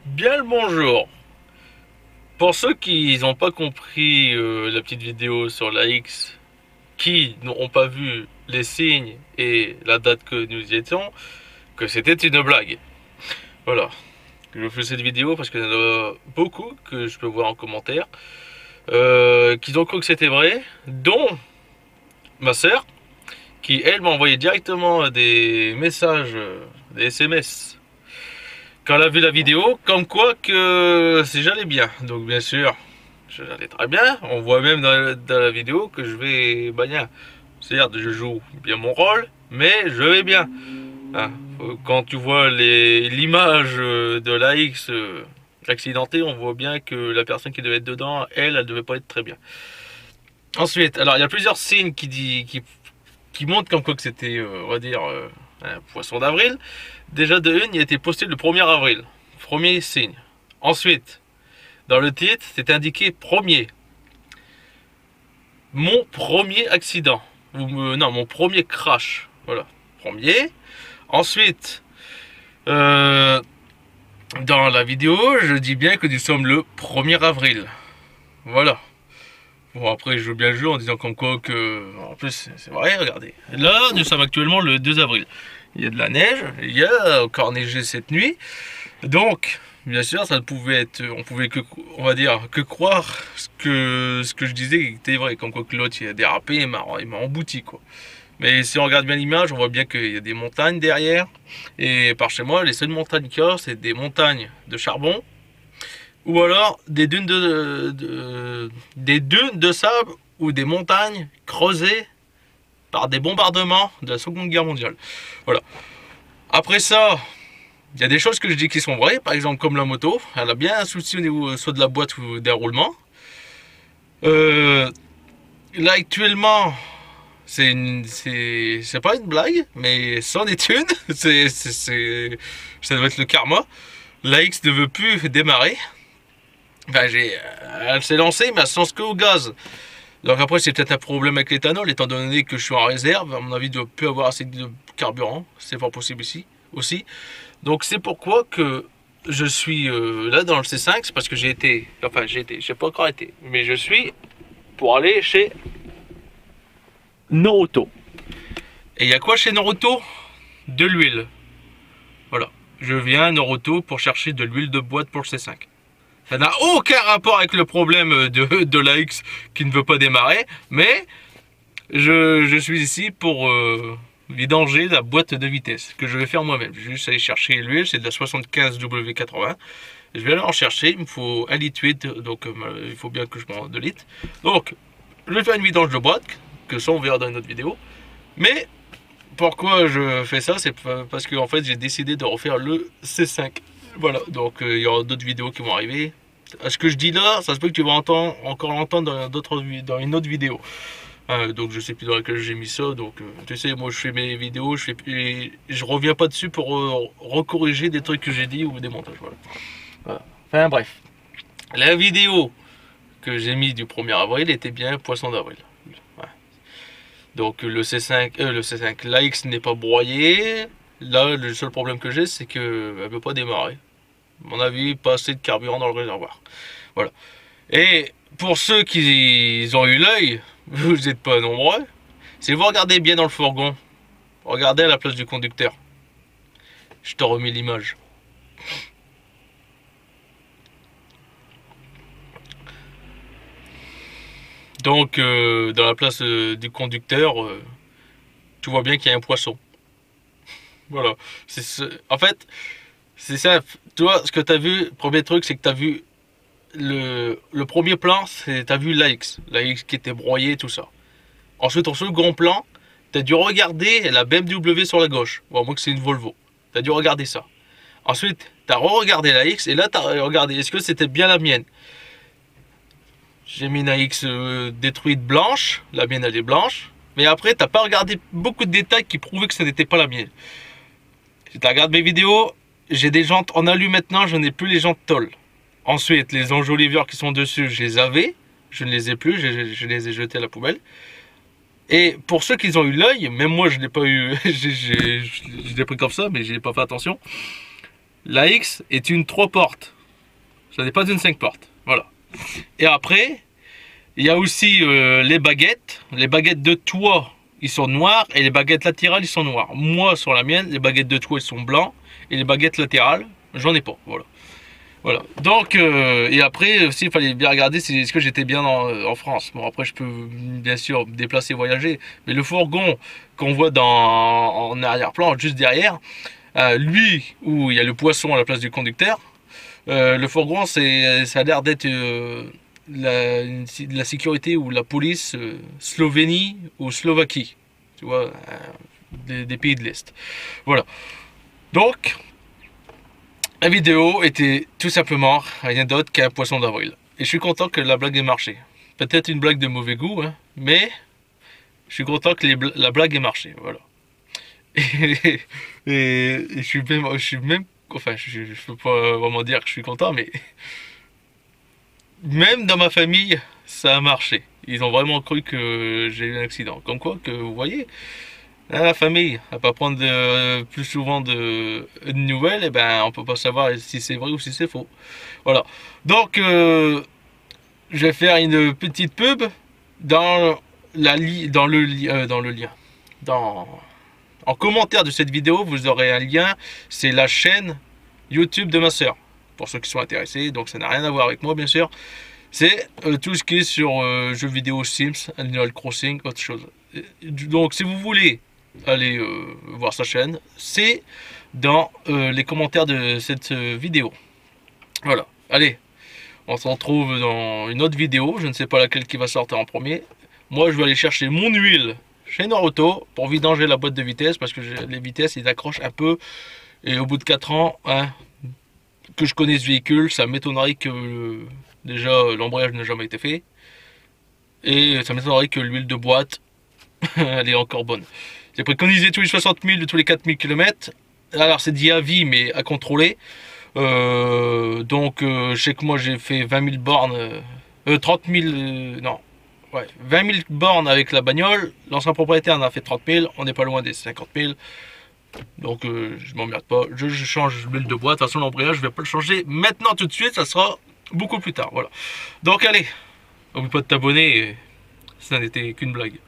Bien le bonjour. Pour ceux qui n'ont pas compris la petite vidéo sur la X, qui n'ont pas vu les signes et la date que nous y étions, que c'était une blague. Voilà. Je fais cette vidéo parce qu'il y en a beaucoup que je peux voir en commentaire qui ont cru que c'était vrai, dont ma sœur, qui elle m'a envoyé directement des messages, des SMS quand elle a vu la vidéo, comme quoi que j'allais bien. Donc bien sûr, j'allais très bien. On voit même dans la vidéo que je vais bien. Certes, je joue bien mon rôle, mais je vais bien. Hein. Quand tu vois l'image de la X accidentée, on voit bien que la personne qui devait être dedans, elle devait pas être très bien. Ensuite, alors il y a plusieurs signes qui montrent comme quoi que c'était, on va dire, un poisson d'avril. Déjà de une, il a été posté le 1er avril. Premier signe. Ensuite, dans le titre, c'est indiqué premier. Mon premier accident. Non, mon premier crash. Voilà. Premier. Ensuite, dans la vidéo, je dis bien que nous sommes le 1er avril. Voilà. Bon, après, je joue bien le jeu en disant comme quoi que... En plus, c'est vrai, regardez. Là, nous sommes actuellement le 2 avril. Il y a de la neige, il y a encore neigé cette nuit. Donc, bien sûr, ça ne pouvait être... On pouvait que, on va dire, que croire ce que je disais était vrai. Comme quoi que l'autre, il a dérapé, il m'a embouti, quoi. Mais si on regarde bien l'image, on voit bien qu'il y a des montagnes derrière. Et par chez moi, les seules montagnes qu'il y a, c'est des montagnes de charbon. Ou alors des dunes de sable ou des montagnes creusées par des bombardements de la Seconde Guerre mondiale. Voilà. Après ça, il y a des choses que je dis qui sont vraies, par exemple comme la moto, elle a bien un souci au niveau soit de la boîte ou des roulements. Là actuellement, c'est pas une blague, mais c'en est une. Ça doit être le karma. La X ne veut plus démarrer. Ben, elle s'est lancée, mais elle se lance que au gaz. Donc après, c'est peut-être un problème avec l'éthanol, étant donné que je suis en réserve. À mon avis, il ne doit plus avoir assez de carburant. C'est pas possible ici aussi. Donc c'est pourquoi que je suis là dans le C5. C'est parce que j'ai pas encore été, mais je suis pour aller chez Noroto. Et il y a quoi chez Noroto? De l'huile. Voilà. Je viens à Noroto pour chercher de l'huile de boîte pour le C5. Ça n'a aucun rapport avec le problème de la X qui ne veut pas démarrer, mais je suis ici pour vidanger la boîte de vitesse que je vais faire moi-même. Je vais juste aller chercher l'huile, c'est de la 75W80. Je vais aller en chercher, il me faut 1,8 litre, donc il faut bien que je prenne 2 litres. Donc, je vais faire une vidange de boîte, que ça on verra dans une autre vidéo. Mais, pourquoi je fais ça? C'est parce que en fait j'ai décidé de refaire le C5. Voilà, donc il y aura d'autres vidéos qui vont arriver. Ce que je dis là, ça se peut que tu vas encore l'entendre dans une autre vidéo. Donc je sais plus dans laquelle j'ai mis ça. Donc tu sais, moi je fais mes vidéos, je reviens pas dessus pour recorriger des trucs que j'ai dit ou des montages. Voilà. Enfin bref. La vidéo que j'ai mis du 1er avril était bien poisson d'avril. Ouais. Donc le C5, la X n'est pas broyé. Là, le seul problème que j'ai, c'est qu'elle ne veut pas démarrer. À mon avis, pas assez de carburant dans le réservoir. Voilà. Et pour ceux qui ont eu l'œil, vous n'êtes pas nombreux. Si vous regardez bien dans le fourgon, regardez à la place du conducteur. Je te remets l'image. Donc, dans la place du conducteur, tu vois bien qu'il y a un poisson. Voilà. En fait, c'est simple. Toi, ce que tu as vu, le premier truc, c'est que tu as vu le premier plan, c'est tu as vu la X qui était broyée, tout ça. Ensuite, en second plan, tu as dû regarder la BMW sur la gauche. Bon, moi que c'est une Volvo. Tu as dû regarder ça. Ensuite, tu as re-regardé la X et là, tu as regardé, est-ce que c'était bien la mienne? J'ai mis une AX détruite blanche, la mienne elle est blanche. Mais après, t'as pas regardé beaucoup de détails qui prouvaient que ce n'était pas la mienne. Si tu regardes mes vidéos, j'ai des jantes en alu maintenant, je n'ai plus les jantes tôle. Ensuite, les enjoliveurs qui sont dessus, je les avais. Je ne les ai plus, je les ai jetés à la poubelle. Et pour ceux qui ont eu l'œil, même moi je ne l'ai pas eu, je l'ai pris comme ça, mais j'ai pas fait attention. La X est une 3 portes. Ça n'est pas une 5 portes. Voilà. Et après, il y a aussi les baguettes. Les baguettes de toit, ils sont noirs. Et les baguettes latérales, ils sont noirs. Moi, sur la mienne, les baguettes de toit, ils sont blancs. Et les baguettes latérales, j'en ai pas. Voilà. Voilà. Donc, et après, aussi, il fallait bien regarder si est-ce que j'étais bien en France. Bon, après, je peux bien sûr me déplacer, voyager. Mais le fourgon qu'on voit en arrière-plan, juste derrière, lui, où il y a le poisson à la place du conducteur, le fourgon, ça a l'air d'être la sécurité ou la police Slovénie ou Slovaquie. Tu vois, des pays de l'Est. Voilà. Donc, la vidéo était tout simplement rien d'autre qu'un poisson d'avril. Et je suis content que la blague ait marché. Peut-être une blague de mauvais goût, hein, mais je suis content que la blague ait marché. Voilà. Et je suis même, enfin, je peux pas vraiment dire que je suis content, mais même dans ma famille, ça a marché. Ils ont vraiment cru que j'ai eu un accident. Comme quoi, que vous voyez, la famille, à pas prendre plus souvent de nouvelles, et ben on peut pas savoir si c'est vrai ou si c'est faux. Voilà. Donc je vais faire une petite pub dans le lien. En commentaire de cette vidéo, vous aurez un lien. C'est la chaîne YouTube de ma soeur. Pour ceux qui sont intéressés, donc ça n'a rien à voir avec moi bien sûr. C'est tout ce qui est sur jeux vidéo Sims, Animal Crossing, autre chose. Donc si vous voulez aller voir sa chaîne, c'est dans les commentaires de cette vidéo. Voilà, allez, on se retrouve dans une autre vidéo, je ne sais pas laquelle qui va sortir en premier. Moi je vais aller chercher mon huile chez Norauto pour vidanger la boîte de vitesse, parce que les vitesses ils accrochent un peu, et au bout de 4 ans, hein, que je connais ce véhicule, ça m'étonnerait que déjà l'embrayage n'a jamais été fait, et ça m'étonnerait que l'huile de boîte elle est encore bonne. J'ai préconisé tous les 60 000 de tous les 4000 km. Alors c'est dit à vie, mais à contrôler. Donc je sais que moi j'ai fait 20 000 bornes, 30 000, non, ouais, 20 000 bornes avec la bagnole. L'ancien propriétaire en a fait 30 000, on n'est pas loin des 50 000. Donc je m'emmerde pas, je change l'huile de boîte. De toute façon l'embrayage je vais pas le changer maintenant tout de suite, ça sera beaucoup plus tard. Voilà. Donc allez, n'oublie pas de t'abonner, ça n'était qu'une blague.